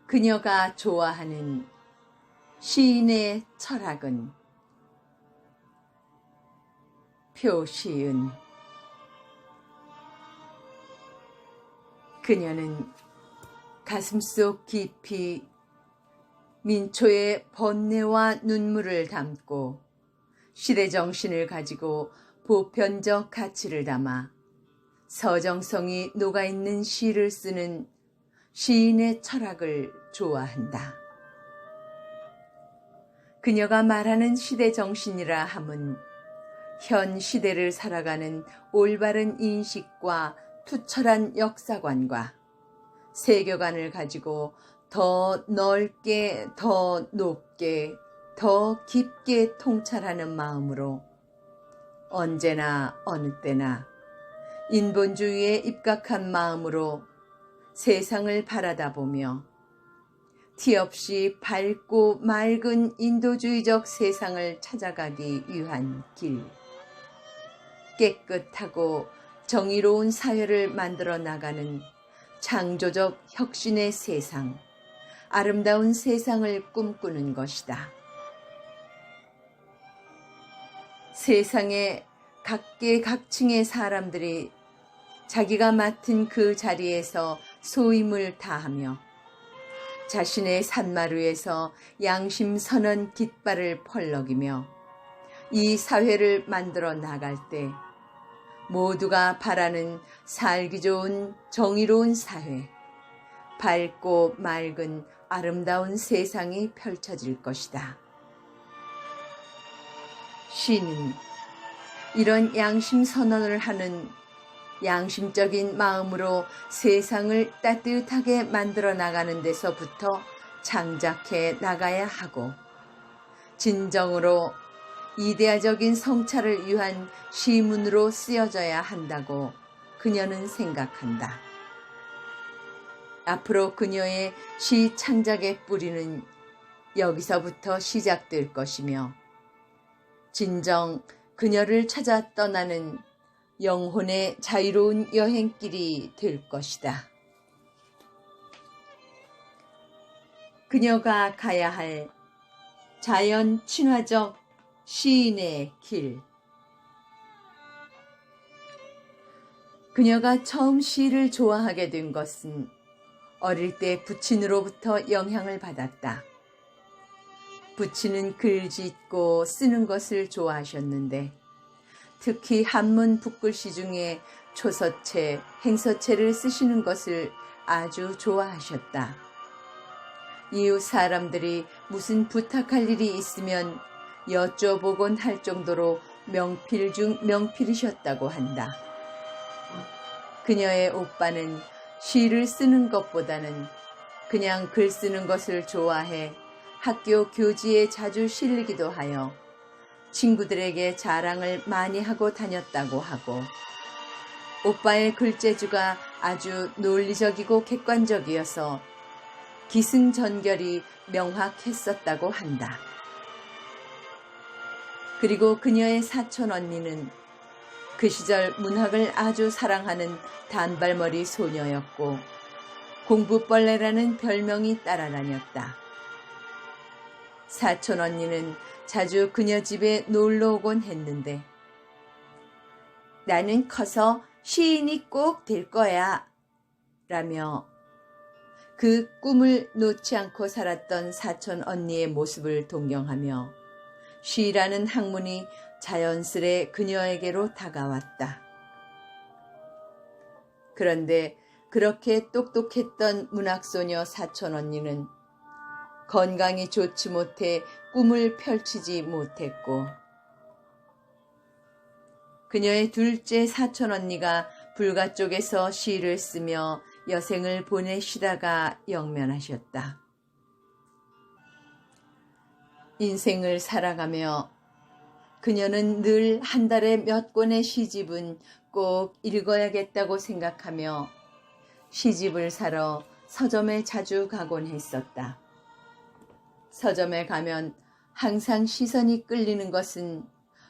그녀가 좋아하는 시인의 철학은 표시은. 그녀는 가슴속 깊이 민초의 번뇌와 눈물을 담고 시대 정신을 가지고 보편적 가치를 담아 서정성이 녹아있는 시를 쓰는 시인의 철학을 좋아한다. 그녀가 말하는 시대 정신이라 함은 현 시대를 살아가는 올바른 인식과 투철한 역사관과 세계관을 가지고 더 넓게, 더 높게, 더 깊게 통찰하는 마음으로 언제나 어느 때나 인본주의에 입각한 마음으로 세상을 바라다보며 티 없이 밝고 맑은 인도주의적 세상을 찾아가기 위한 길, 깨끗하고 정의로운 사회를 만들어 나가는 창조적 혁신의 세상, 아름다운 세상을 꿈꾸는 것이다. 세상의 각계각층의 사람들이 자기가 맡은 그 자리에서 소임을 다하며 자신의 산마루에서 양심 선언 깃발을 펄럭이며 이 사회를 만들어 나갈 때 모두가 바라는 살기 좋은 정의로운 사회, 밝고 맑은 아름다운 세상이 펼쳐질 것이다. 시는 이런 양심 선언을 하는 양심적인 마음으로 세상을 따뜻하게 만들어 나가는 데서부터 창작해 나가야 하고 진정으로 이데아적인 성찰을 위한 시문으로 쓰여져야 한다고 그녀는 생각한다. 앞으로 그녀의 시 창작의 뿌리는 여기서부터 시작될 것이며 진정 그녀를 찾아 떠나는 영혼의 자유로운 여행길이 될 것이다. 그녀가 가야 할 자연 친화적 시인의 길. 그녀가 처음 시를 좋아하게 된 것은 어릴 때 부친으로부터 영향을 받았다. 부친은 글 짓고 쓰는 것을 좋아하셨는데 특히 한문 붓글씨 중에 초서체, 행서체를 쓰시는 것을 아주 좋아하셨다. 이웃 사람들이 무슨 부탁할 일이 있으면 여쭤보곤 할 정도로 명필 중 명필이셨다고 한다. 그녀의 오빠는 시를 쓰는 것보다는 그냥 글 쓰는 것을 좋아해 학교 교지에 자주 실리기도 하여 친구들에게 자랑을 많이 하고 다녔다고 하고 오빠의 글재주가 아주 논리적이고 객관적이어서 기승전결이 명확했었다고 한다. 그리고 그녀의 사촌 언니는 그 시절 문학을 아주 사랑하는 단발머리 소녀였고 공부벌레라는 별명이 따라다녔다. 사촌 언니는 자주 그녀 집에 놀러 오곤 했는데 나는 커서 시인이 꼭 될 거야 라며 그 꿈을 놓지 않고 살았던 사촌 언니의 모습을 동경하며 시라는 학문이 자연스레 그녀에게로 다가왔다. 그런데 그렇게 똑똑했던 문학소녀 사촌 언니는 건강이 좋지 못해 꿈을 펼치지 못했고 그녀의 둘째 사촌 언니가 불가 쪽에서 시를 쓰며 여생을 보내시다가 영면하셨다. 인생을 살아가며 그녀는 늘 한 달에 몇 권의 시집은 꼭 읽어야겠다고 생각하며 시집을 사러 서점에 자주 가곤 했었다. 서점에 가면 항상 시선이 끌리는 것은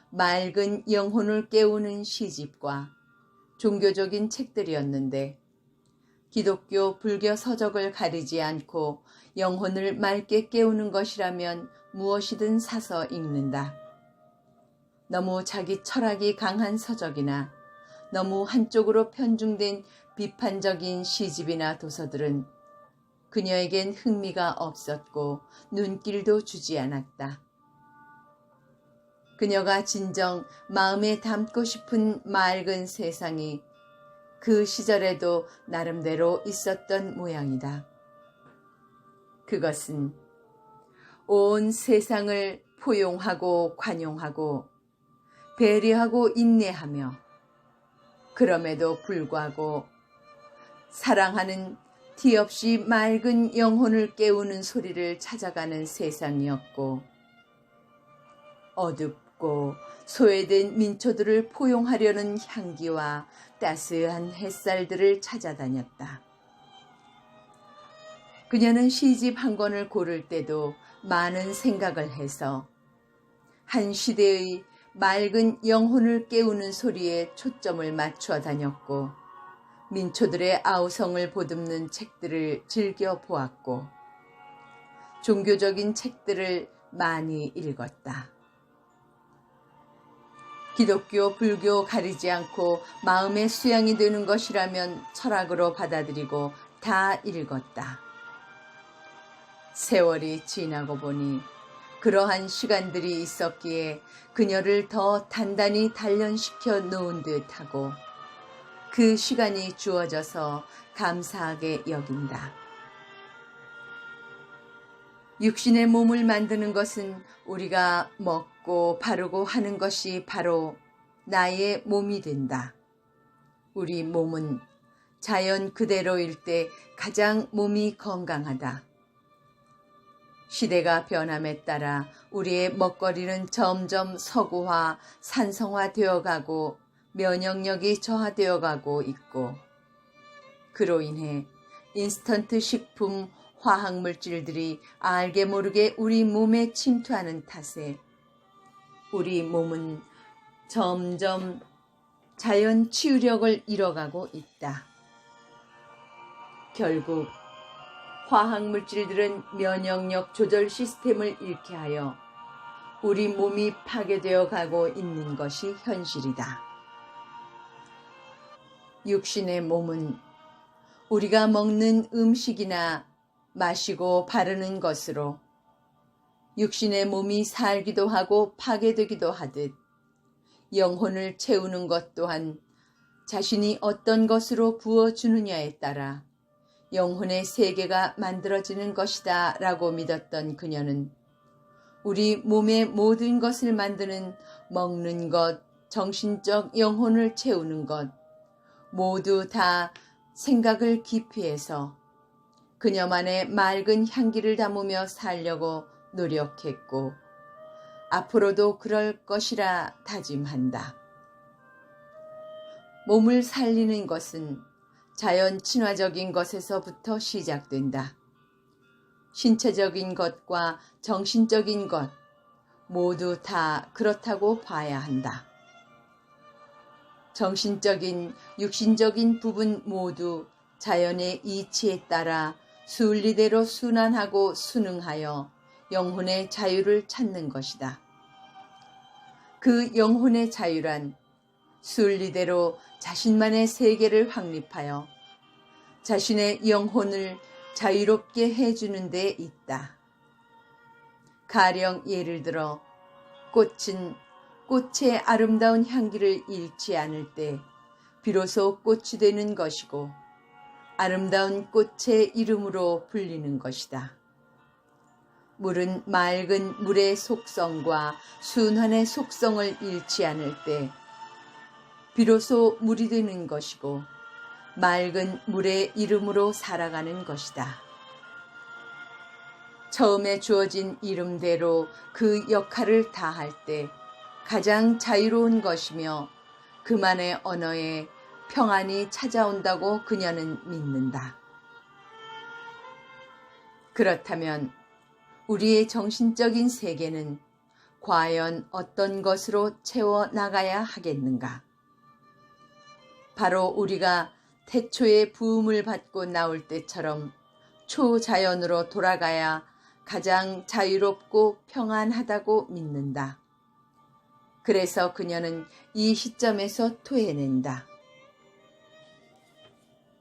맑은 영혼을 깨우는 시집과 종교적인 책들이었는데 기독교, 불교 서적을 가리지 않고 영혼을 맑게 깨우는 것이라면 무엇이든 사서 읽는다. 너무 자기 철학이 강한 서적이나 너무 한쪽으로 편중된 비판적인 시집이나 도서들은 그녀에겐 흥미가 없었고 눈길도 주지 않았다. 그녀가 진정 마음에 담고 싶은 맑은 세상이 그 시절에도 나름대로 있었던 모양이다. 그것은 온 세상을 포용하고 관용하고 배려하고 인내하며 그럼에도 불구하고 사랑하는 티 없이 맑은 영혼을 깨우는 소리를 찾아가는 세상이었고 어둡고 소외된 민초들을 포용하려는 향기와 따스한 햇살들을 찾아다녔다. 그녀는 시집 한 권을 고를 때도 많은 생각을 해서 한 시대의 맑은 영혼을 깨우는 소리에 초점을 맞추어 다녔고 민초들의 아우성을 보듬는 책들을 즐겨 보았고 종교적인 책들을 많이 읽었다. 기독교, 불교 가리지 않고 마음의 수양이 되는 것이라면 철학으로 받아들이고 다 읽었다. 세월이 지나고 보니 그러한 시간들이 있었기에 그녀를 더 단단히 단련시켜 놓은 듯하고 그 시간이 주어져서 감사하게 여긴다. 육신의 몸을 만드는 것은 우리가 먹고 바르고 하는 것이 바로 나의 몸이 된다. 우리 몸은 자연 그대로일 때 가장 몸이 건강하다. 시대가 변함에 따라 우리의 먹거리는 점점 서구화, 산성화 되어가고 면역력이 저하되어가고 있고 그로 인해 인스턴트 식품, 화학물질들이 알게 모르게 우리 몸에 침투하는 탓에 우리 몸은 점점 자연 치유력을 잃어가고 있다. 결국 화학물질들은 면역력 조절 시스템을 잃게 하여 우리 몸이 파괴되어 가고 있는 것이 현실이다. 육신의 몸은 우리가 먹는 음식이나 마시고 바르는 것으로 육신의 몸이 살기도 하고 파괴되기도 하듯 영혼을 채우는 것 또한 자신이 어떤 것으로 부어주느냐에 따라 영혼의 세계가 만들어지는 것이다 라고 믿었던 그녀는 우리 몸의 모든 것을 만드는 먹는 것, 정신적 영혼을 채우는 것 모두 다 생각을 기피해서 그녀만의 맑은 향기를 담으며 살려고 노력했고 앞으로도 그럴 것이라 다짐한다. 몸을 살리는 것은 자연 친화적인 것에서부터 시작된다. 신체적인 것과 정신적인 것 모두 다 그렇다고 봐야 한다. 정신적인, 육신적인 부분 모두 자연의 이치에 따라 순리대로 순환하고 순응하여 영혼의 자유를 찾는 것이다. 그 영혼의 자유란 순리대로 자신만의 세계를 확립하여 자신의 영혼을 자유롭게 해주는 데 있다. 가령 예를 들어 꽃은 꽃의 아름다운 향기를 잃지 않을 때 비로소 꽃이 되는 것이고 아름다운 꽃의 이름으로 불리는 것이다. 물은 맑은 물의 속성과 순환의 속성을 잃지 않을 때 비로소 물이 되는 것이고 맑은 물의 이름으로 살아가는 것이다. 처음에 주어진 이름대로 그 역할을 다할 때 가장 자유로운 것이며 그만의 언어에 평안이 찾아온다고 그녀는 믿는다. 그렇다면 우리의 정신적인 세계는 과연 어떤 것으로 채워나가야 하겠는가? 바로 우리가 태초에 부음을 받고 나올 때처럼 초자연으로 돌아가야 가장 자유롭고 평안하다고 믿는다. 그래서 그녀는 이 시점에서 토해낸다.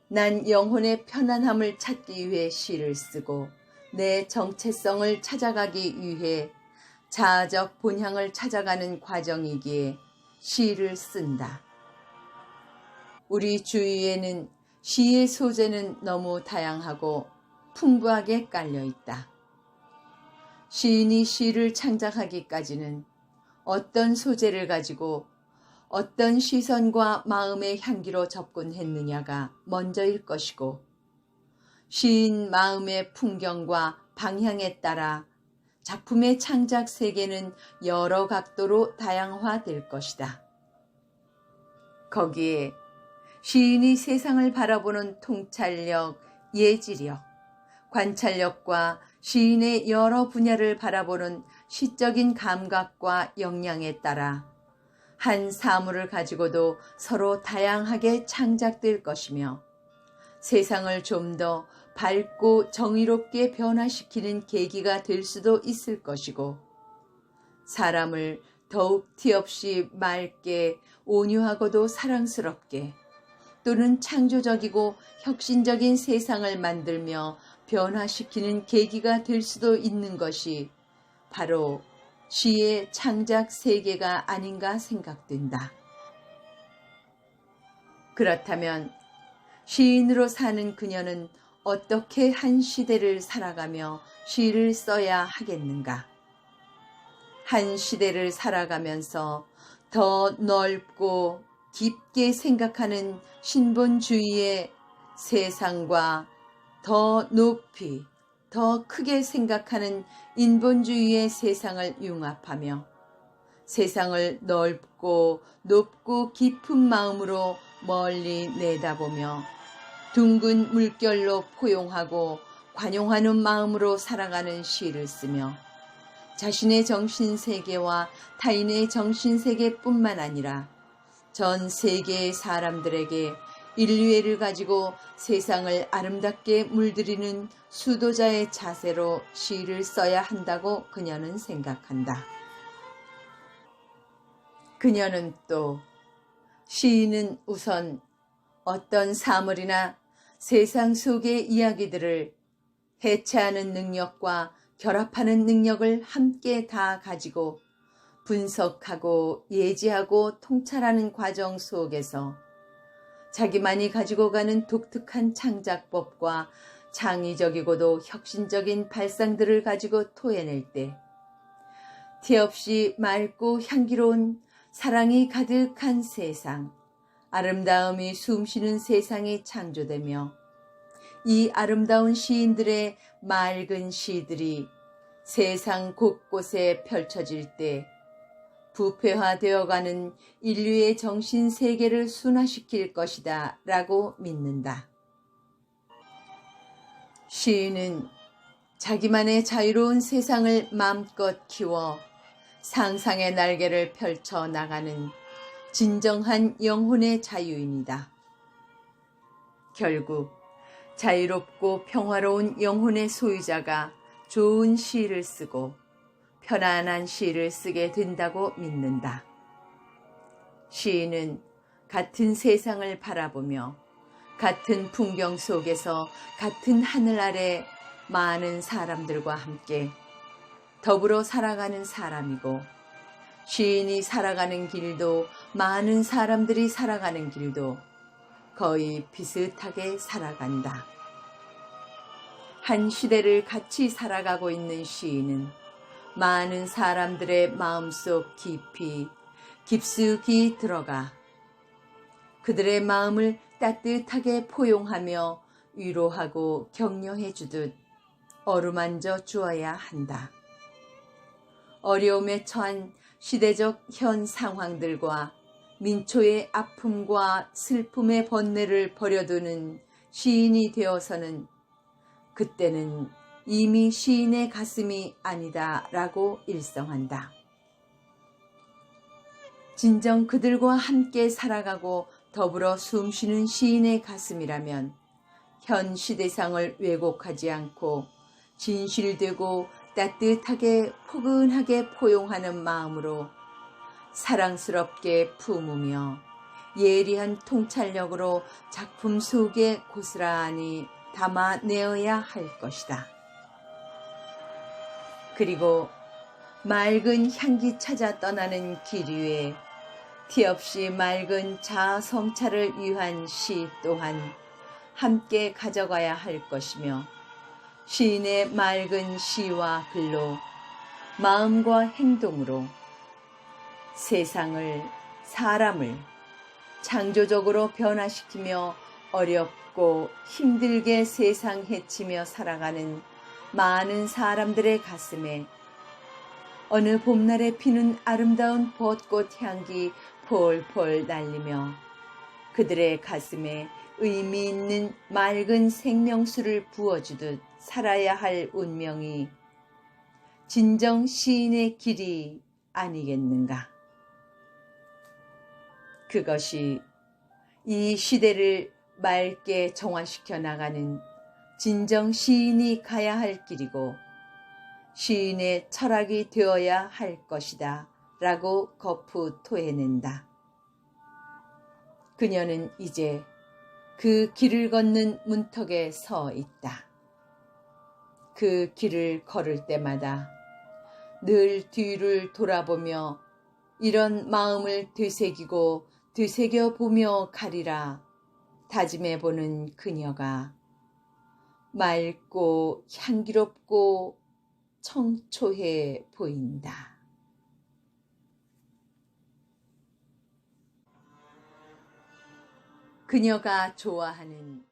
난 영혼의 편안함을 찾기 위해 시를 쓰고 내 정체성을 찾아가기 위해 자아적 본향을 찾아가는 과정이기에 시를 쓴다. 우리 주위에는 시의 소재는 너무 다양하고 풍부하게 깔려 있다. 시인이 시를 창작하기까지는 어떤 소재를 가지고 어떤 시선과 마음의 향기로 접근했느냐가 먼저일 것이고, 시인 마음의 풍경과 방향에 따라 작품의 창작 세계는 여러 각도로 다양화될 것이다. 거기에 시인이 세상을 바라보는 통찰력, 예지력, 관찰력과 시인의 여러 분야를 바라보는 시적인 감각과 역량에 따라 한 사물을 가지고도 서로 다양하게 창작될 것이며 세상을 좀 더 밝고 정의롭게 변화시키는 계기가 될 수도 있을 것이고, 사람을 더욱 티없이 맑게 온유하고도 사랑스럽게 또는 창조적이고 혁신적인 세상을 만들며 변화시키는 계기가 될 수도 있는 것이 바로 시의 창작 세계가 아닌가 생각된다. 그렇다면 시인으로 사는 그녀는 어떻게 한 시대를 살아가며 시를 써야 하겠는가? 한 시대를 살아가면서 더 넓고 깊게 생각하는 신본주의의 세상과 더 높이, 더 크게 생각하는 인본주의의 세상을 융합하며 세상을 넓고 높고 깊은 마음으로 멀리 내다보며 둥근 물결로 포용하고 관용하는 마음으로 살아가는 시를 쓰며 자신의 정신세계와 타인의 정신세계뿐만 아니라 전 세계의 사람들에게 인류애를 가지고 세상을 아름답게 물들이는 수도자의 자세로 시를 써야 한다고 그녀는 생각한다. 그녀는 또 시인은 우선 어떤 사물이나 세상 속의 이야기들을 해체하는 능력과 결합하는 능력을 함께 다 가지고 분석하고 예지하고 통찰하는 과정 속에서 자기만이 가지고 가는 독특한 창작법과 창의적이고도 혁신적인 발상들을 가지고 토해낼 때 티없이 맑고 향기로운 사랑이 가득한 세상, 아름다움이 숨쉬는 세상이 창조되며 이 아름다운 시인들의 맑은 시들이 세상 곳곳에 펼쳐질 때 부패화되어가는 인류의 정신세계를 순화시킬 것이다 라고 믿는다. 시인은 자기만의 자유로운 세상을 마음껏 키워 상상의 날개를 펼쳐 나가는 진정한 영혼의 자유인이다. 결국 자유롭고 평화로운 영혼의 소유자가 좋은 시를 쓰고 편안한 시를 쓰게 된다고 믿는다. 시인은 같은 세상을 바라보며 같은 풍경 속에서 같은 하늘 아래 많은 사람들과 함께 더불어 살아가는 사람이고, 시인이 살아가는 길도 많은 사람들이 살아가는 길도 거의 비슷하게 살아간다. 한 시대를 같이 살아가고 있는 시인은 많은 사람들의 마음속 깊숙이 들어가 그들의 마음을 따뜻하게 포용하며 위로하고 격려해 주듯 어루만져 주어야 한다. 어려움에 처한 시대적 현 상황들과 민초의 아픔과 슬픔의 번뇌를 버려두는 시인이 되어서는 그때는 이미 시인의 가슴이 아니다 라고 일성한다. 진정 그들과 함께 살아가고 더불어 숨쉬는 시인의 가슴이라면 현 시대상을 왜곡하지 않고 진실되고 따뜻하게 포근하게 포용하는 마음으로 사랑스럽게 품으며 예리한 통찰력으로 작품 속에 고스란히 담아내어야 할 것이다. 그리고 맑은 향기 찾아 떠나는 길 위에 티 없이 맑은 자아 성찰을 위한 시 또한 함께 가져가야 할 것이며 시인의 맑은 시와 글로 마음과 행동으로 세상을, 사람을 창조적으로 변화시키며 어렵고 힘들게 세상 헤치며 살아가는 많은 사람들의 가슴에 어느 봄날에 피는 아름다운 벚꽃 향기 폴폴 날리며 그들의 가슴에 의미 있는 맑은 생명수를 부어주듯 살아야 할 운명이 진정 시인의 길이 아니겠는가. 그것이 이 시대를 맑게 정화시켜 나가는 진정 시인이 가야 할 길이고 시인의 철학이 되어야 할 것이다 라고 거푸 토해낸다. 그녀는 이제 그 길을 걷는 문턱에 서 있다. 그 길을 걸을 때마다 늘 뒤를 돌아보며 이런 마음을 되새기고 되새겨보며 가리라 다짐해보는 그녀가 맑고 향기롭고 청초해 보인다. 그녀가 좋아하는